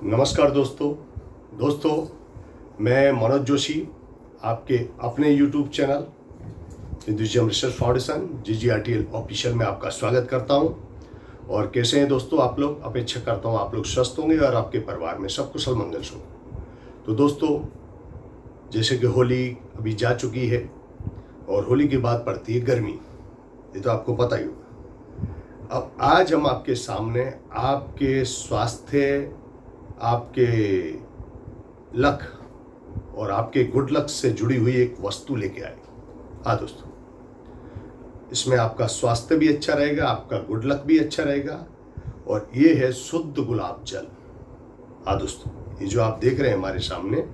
नमस्कार दोस्तों मैं मनोज जोशी आपके अपने YouTube channel Hinduism research foundation GGRTL official में आपका स्वागत करता हूं। और कैसे हैं दोस्तों आप लोग? अपेक्षा करता हूं आप लोग स्वस्थ होंगे और आपके परिवार में सब कुशल मंगल हो। तो दोस्तों, जैसे कि होली अभी जा चुकी है और होली के बाद पड़ती है गर्मी, ये तो आपको पता ही होगा। अब आज हम आपके सामने आपके स्वास्थ्य, आपके लक और आपके गुड लक से जुड़ी हुई एक वस्तु लेके आए। हाँ दोस्तों, इसमें आपका स्वास्थ्य भी अच्छा रहेगा, आपका गुड लक भी अच्छा रहेगा। और ये है शुद्ध गुलाब जल। हाँ दोस्तों, ये जो आप देख रहे हैं हमारे सामने,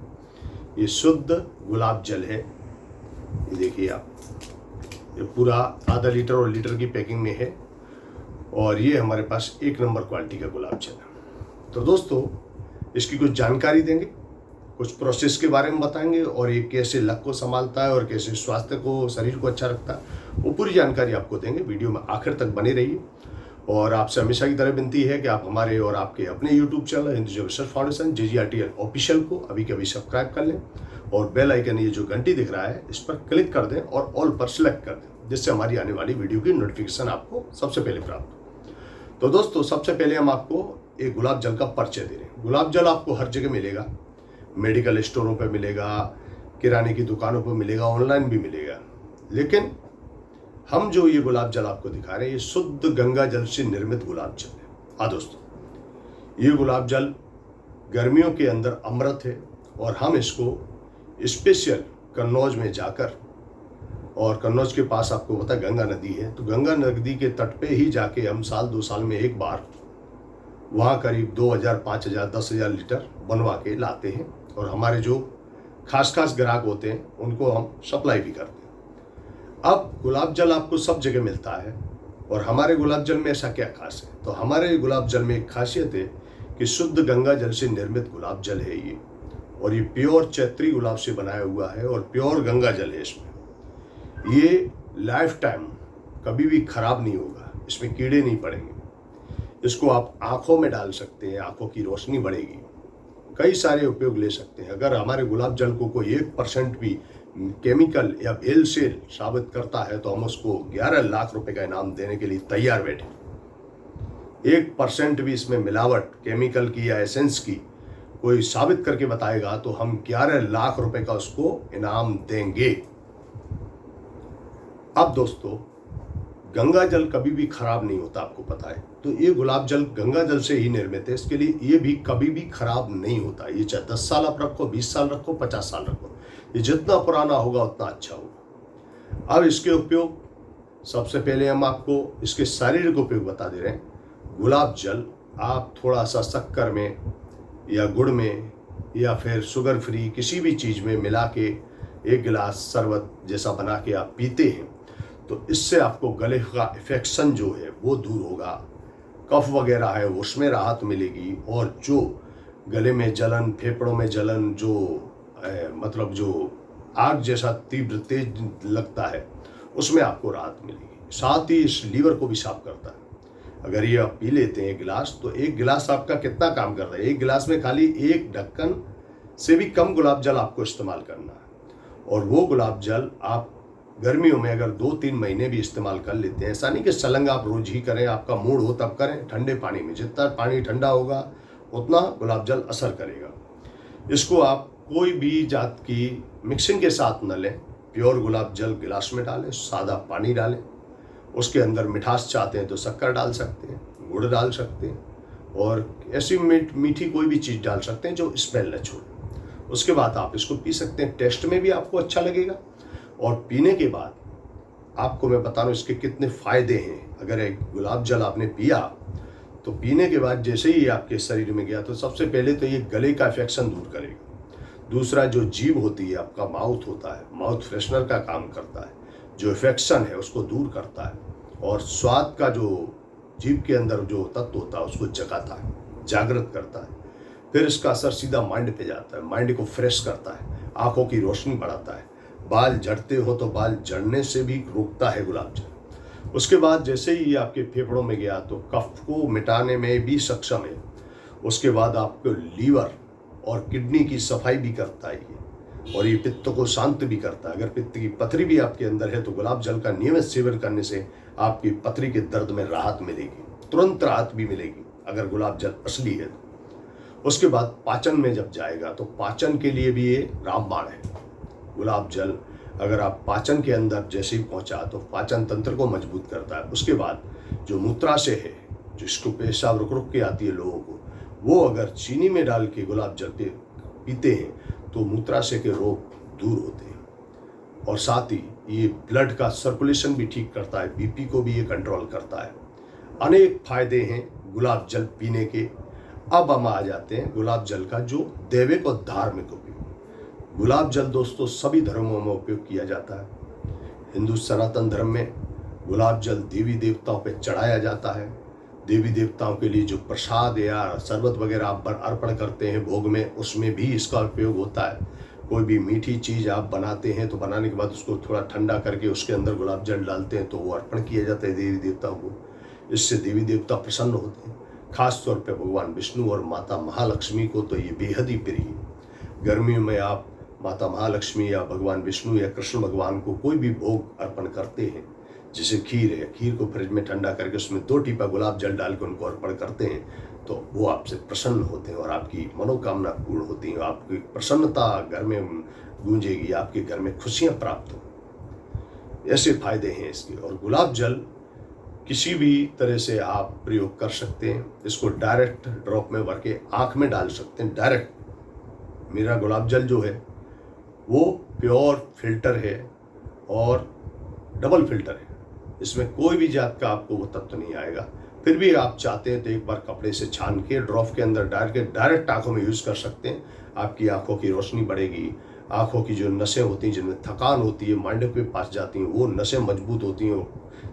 ये शुद्ध गुलाब जल है। ये देखिए आप, ये पूरा आधा लीटर और लीटर की पैकिंग में है और ये हमारे पास 1 नंबर क्वालिटी का गुलाब जल है। तो दोस्तों, इसकी कुछ जानकारी देंगे, कुछ प्रोसेस के बारे में बताएंगे और ये कैसे लक को संभालता है और कैसे स्वास्थ्य को, शरीर को अच्छा रखता है, वो पूरी जानकारी आपको देंगे। वीडियो में आखिर तक बने रहिए। और आपसे हमेशा की तरह विनती है कि आप हमारे और आपके अपने YouTube channel Hinduism research foundation GGRTL official को अभी के अभी सब्सक्राइब कर लें और बेल आइकन, ये जो घंटी दिख रहा है, इस पर क्लिक कर दें और ऑल पर सिलेक्ट कर दें, जिससे हमारी आने वाली वीडियो की नोटिफिकेशन आपको सबसे पहले प्राप्त हो। तो दोस्तों, सबसे पहले हम आपको एक गुलाब जल का परिचय दे रहे हैं। गुलाब जल आपको हर जगह मिलेगा, मेडिकल स्टोरों पे मिलेगा, किराने की दुकानों पे मिलेगा, ऑनलाइन भी मिलेगा। लेकिन हम जो ये गुलाब जल आपको दिखा रहे हैं, ये शुद्ध गंगा जल से निर्मित गुलाब जल है। हाँ दोस्तों, ये गुलाब जल गर्मियों के अंदर अमृत है और हम इसको स्पेशल कन्नौज में जाकर, और कन्नौज के पास आपको पता गंगा नदी है, तो गंगा नदी के तट पे ही जाके हम साल 2 साल में एक बार वहाँ करीब 2000, 5000, 10,000 लीटर बनवा के लाते हैं और हमारे जो खास ग्राहक होते हैं उनको हम सप्लाई भी करते हैं। अब गुलाब जल आपको सब जगह मिलता है और हमारे गुलाब जल में ऐसा क्या खास है? तो हमारे गुलाब जल में एक खासियत है कि शुद्ध गंगा जल से निर्मित गुलाब जल है ये, और ये प्योर चैत्री गुलाब से बनाया हुआ है और प्योर गंगा जल है। इसमें ये लाइफ टाइम कभी भी खराब नहीं होगा, इसमें कीड़े नहीं पड़ेंगे। इसको आप आंखों में डाल सकते हैं, आंखों की रोशनी बढ़ेगी, कई सारे उपयोग ले सकते हैं। अगर हमारे गुलाब जल को कोई 1% भी केमिकल या भेलसेल साबित करता है तो हम उसको 11 लाख रुपए का इनाम देने के लिए तैयार बैठे। 1% भी इसमें मिलावट केमिकल की या एसेंस की कोई साबित करके बताएगा तो हम 11 लाख रुपए का उसको इनाम देंगे। अब दोस्तों, गंगा जल कभी भी खराब नहीं होता, आपको पता है। तो ये गुलाब जल गंगा जल से ही निर्मित है, इसके लिए ये भी कभी भी खराब नहीं होता। ये चाहे 10 साल आप रखो, 20 साल रखो, 50 साल रखो, ये जितना पुराना होगा उतना अच्छा होगा। अब इसके उपयोग, सबसे पहले हम आपको इसके शारीरिक उपयोग बता दे रहे हैं। गुलाब जल आप थोड़ा सा शक्कर में या गुड़ में या फिर शुगर फ्री किसी भी चीज़ में मिला के 1 गिलास शरबत जैसा बना के आप पीते हैं तो इससे आपको गले का इन्फेक्शन जो है वो दूर होगा, कफ वगैरह है उसमें राहत मिलेगी, और जो गले में जलन, फेफड़ों में जलन, जो मतलब जो आग जैसा तीव्र तेज लगता है, उसमें आपको राहत मिलेगी। साथ ही इस लीवर को भी साफ करता है। अगर ये आप पी लेते हैं 1 गिलास, तो 1 गिलास आपका कितना काम कर रहा है? 1 गिलास में खाली 1 ढक्कन से भी कम गुलाब जल आपको इस्तेमाल करना है। और वो गुलाब जल आप गर्मियों में अगर 2-3 महीने भी इस्तेमाल कर लेते हैं, ऐसा नहीं कि सलंग आप रोज ही करें, आपका मूड हो तब करें, ठंडे पानी में, जितना पानी ठंडा होगा उतना गुलाब जल असर करेगा। इसको आप कोई भी जात की मिक्सिंग के साथ न लें, प्योर गुलाब जल गिलास में डालें, सादा पानी डालें, उसके अंदर मिठास चाहते हैं तो शक्कर डाल सकते हैं, गुड़ डाल सकते हैं और ऐसी मीठी कोई भी चीज़ डाल सकते हैं जो स्मेल न छोड़े। उसके बाद आप इसको पी सकते हैं, टेस्ट में भी आपको अच्छा लगेगा। और पीने के बाद आपको मैं बता रहा हूँ इसके कितने फ़ायदे हैं। अगर एक गुलाब जल आपने पिया तो पीने के बाद जैसे ही आपके शरीर में गया तो सबसे पहले तो ये गले का इन्फेक्शन दूर करेगा। दूसरा, जो जीभ होती है, आपका माउथ होता है, माउथ फ्रेशनर का काम करता है, जो इन्फेक्शन है उसको दूर करता है। और स्वाद का जो जीभ के अंदर जो तत्व होता है उसको जगाता है, जागृत करता है। फिर इसका असर सीधा माइंड पे जाता है, माइंड को फ्रेश करता है, आँखों की रोशनी बढ़ाता है। बाल झड़ते हो तो बाल झड़ने से भी रोकता है गुलाब जल। उसके बाद जैसे ही आपके फेफड़ों में गया तो कफ को मिटाने में भी सक्षम है उसके बाद आपको लीवर और किडनी की सफाई भी करता है ये, और ये पित्त को शांत भी करता है। अगर पित्त की पथरी भी आपके अंदर है तो गुलाब जल का नियमित सेवन करने से आपकी पथरी के दर्द में राहत मिलेगी, तुरंत राहत भी मिलेगी अगर गुलाब जल असली है तो। उसके बाद पाचन में जब जाएगा तो पाचन के लिए भी ये रामबाण है गुलाब जल। अगर आप पाचन के अंदर जैसे ही पहुंचा तो पाचन तंत्र को मजबूत करता है। उसके बाद जो मूत्राशय है, जिसको पेशाब रुक रुक के आती है लोगों को, वो अगर चीनी में डाल के गुलाब जल पीते हैं तो मूत्राशय के रोग दूर होते हैं। और साथ ही ये ब्लड का सर्कुलेशन भी ठीक करता है, बीपी को भी ये कंट्रोल करता है। अनेक फायदे हैं गुलाब जल पीने के। अब हम आ जाते हैं गुलाब जल का जो दैविक और धार्मिक उपयोग। गुलाब जल दोस्तों सभी धर्मों में उपयोग किया जाता है। हिंदू सनातन धर्म में गुलाब जल देवी देवताओं पे चढ़ाया जाता है। देवी देवताओं के लिए जो प्रसाद या शरबत वगैरह आप अर्पण करते हैं भोग में, उसमें भी इसका उपयोग होता है। कोई भी मीठी चीज़ आप बनाते हैं तो बनाने के बाद उसको थोड़ा ठंडा करके उसके अंदर गुलाब जल डालते हैं तो वो अर्पण किया जाता है देवी देवताओं को। इससे देवी देवता प्रसन्न होते हैं। खास तौर पे भगवान विष्णु और माता महालक्ष्मी को तो ये बेहद ही प्रिय है। गर्मियों में आप माता महालक्ष्मी या भगवान विष्णु या कृष्ण भगवान को कोई भी भोग अर्पण करते हैं, जैसे खीर है, खीर को फ्रिज में ठंडा करके उसमें 2 टीपा गुलाब जल डाल के उनको अर्पण करते हैं तो वो आपसे प्रसन्न होते हैं और आपकी मनोकामना पूर्ण होती है। आपकी प्रसन्नता घर में गूंजेगी, आपके घर में खुशियाँ प्राप्त हो। ऐसे फायदे हैं इसके। और गुलाब जल किसी भी तरह से आप प्रयोग कर सकते हैं। इसको डायरेक्ट ड्रॉप में भर के आँख में डाल सकते हैं डायरेक्ट। मेरा गुलाब जल जो है वो प्योर फिल्टर है और डबल फिल्टर है, इसमें कोई भी जात का आपको वो तत्व नहीं आएगा। फिर भी आप चाहते हैं तो एक बार कपड़े से छान के ड्रॉप के अंदर डाल के डायरेक्ट आंखों में यूज़ कर सकते हैं। आपकी आंखों की रोशनी बढ़ेगी, आंखों की जो नसें होती हैं जिनमें थकान होती है, माइंड के पास जाती हैं, वो नसें मजबूत होती हैं।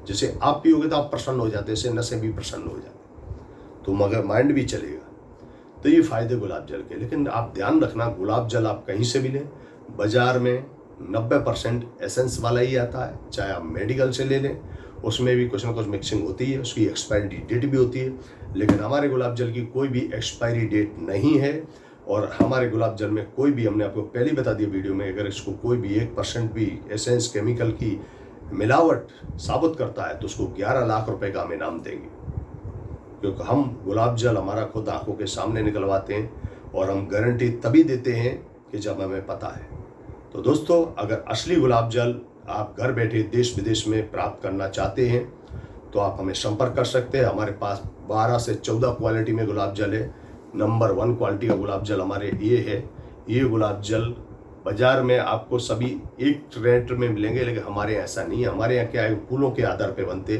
जैसे आप पियोगे तो आप प्रसन्न हो जाते हैं, इससे नसें भी प्रसन्न हो जाती तो मगर माइंड भी चलेगा। तो ये फायदे गुलाब जल के। लेकिन आप ध्यान रखना, गुलाब जल आप कहीं से भी लें, बाजार में 90% एसेंस वाला ही आता है, चाहे आप मेडिकल से ले लें, उसमें भी कुछ ना कुछ मिक्सिंग होती है, उसकी एक्सपायरी डेट भी होती है। लेकिन हमारे गुलाब जल की कोई भी एक्सपायरी डेट नहीं है और हमारे गुलाब जल में कोई भी, हमने आपको पहले ही बता दिया वीडियो में, अगर इसको कोई भी 1% भी एसेंस केमिकल की मिलावट साबित करता है तो उसको 11 लाख रुपए का हम इनाम देंगे। क्योंकि हम गुलाब जल हमारा खुद आंखों के सामने निकलवाते हैं और हम गारंटी तभी देते हैं कि जब हमें पता है। तो दोस्तों, अगर असली गुलाब जल आप घर बैठे देश विदेश में प्राप्त करना चाहते हैं तो आप हमें संपर्क कर सकते हैं। हमारे पास 12 से 14 क्वालिटी में गुलाब जल है। नंबर 1 क्वालिटी का गुलाब जल हमारे ये है। ये गुलाब जल बाज़ार में आपको सभी एक रेट में मिलेंगे, लेकिन हमारे यहाँ ऐसा नहीं है। हमारे यहाँ क्या है, फूलों के आधार पे बनते।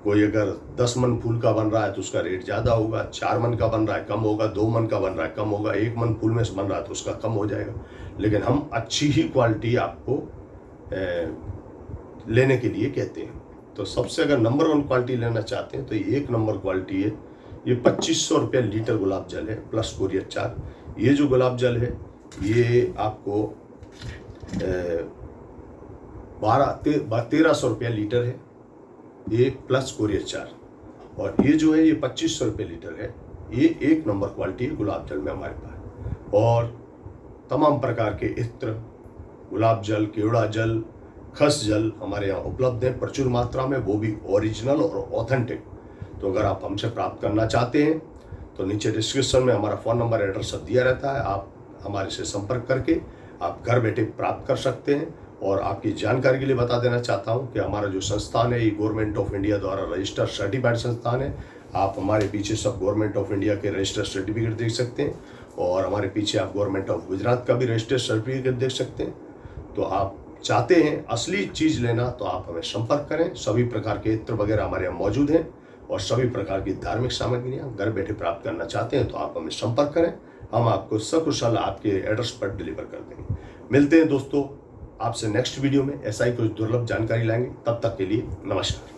कोई अगर 10 मन फूल का बन रहा है तो उसका रेट ज़्यादा होगा, 4 मन का बन रहा है कम होगा, 2 मन का बन रहा है कम होगा, 1 मन फूल में से बन रहा है तो उसका कम हो जाएगा। लेकिन हम अच्छी ही क्वालिटी आपको लेने के लिए कहते हैं। तो सबसे अगर नंबर 1 क्वालिटी लेना चाहते हैं तो ये 1 नंबर क्वालिटी है। ये 2500 रुपये लीटर गुलाब जल है प्लस कोरियर चार्ज। ये जो गुलाब जल है ये आपको 1300 रुपया लीटर है, ये प्लस कोरियर चार्ज। और ये जो है ये 2500 रुपये लीटर है। ये 1 नंबर क्वालिटी है गुलाब जल में हमारे पास। और तमाम प्रकार के इत्र, गुलाब जल, केवड़ा जल, खस जल हमारे यहाँ उपलब्ध है प्रचुर मात्रा में, वो भी ओरिजिनल और ऑथेंटिक। तो अगर आप हमसे प्राप्त करना चाहते हैं तो नीचे डिस्क्रिप्शन में हमारा फ़ोन नंबर, एड्रेस सब दिया रहता है। आप हमारे से संपर्क करके आप घर बैठे प्राप्त कर सकते हैं। और आपकी जानकारी के लिए बता देना चाहता हूं कि हमारा जो संस्थान है ये गवर्नमेंट ऑफ इंडिया द्वारा रजिस्टर्ड सर्टिफाइड संस्थान है। आप हमारे पीछे सब गवर्नमेंट ऑफ इंडिया के रजिस्टर्ड सर्टिफिकेट देख सकते हैं और हमारे पीछे आप गवर्नमेंट ऑफ गुजरात का भी रजिस्टर्ड सर्टिफिकेट देख सकते हैं। तो आप चाहते हैं असली चीज़ लेना तो आप हमें संपर्क करें। सभी प्रकार के इत्र वगैरह हमारे यहाँ मौजूद हैं और सभी प्रकार की धार्मिक सामग्रियाँ घर बैठे प्राप्त करना चाहते हैं तो आप हमें संपर्क करें। हम आपको सकुशल आपके एड्रेस पर डिलीवर कर देंगे। मिलते हैं दोस्तों आपसे नेक्स्ट वीडियो में, ऐसा ही कुछ दुर्लभ जानकारी लाएंगे। तब तक के लिए नमस्कार।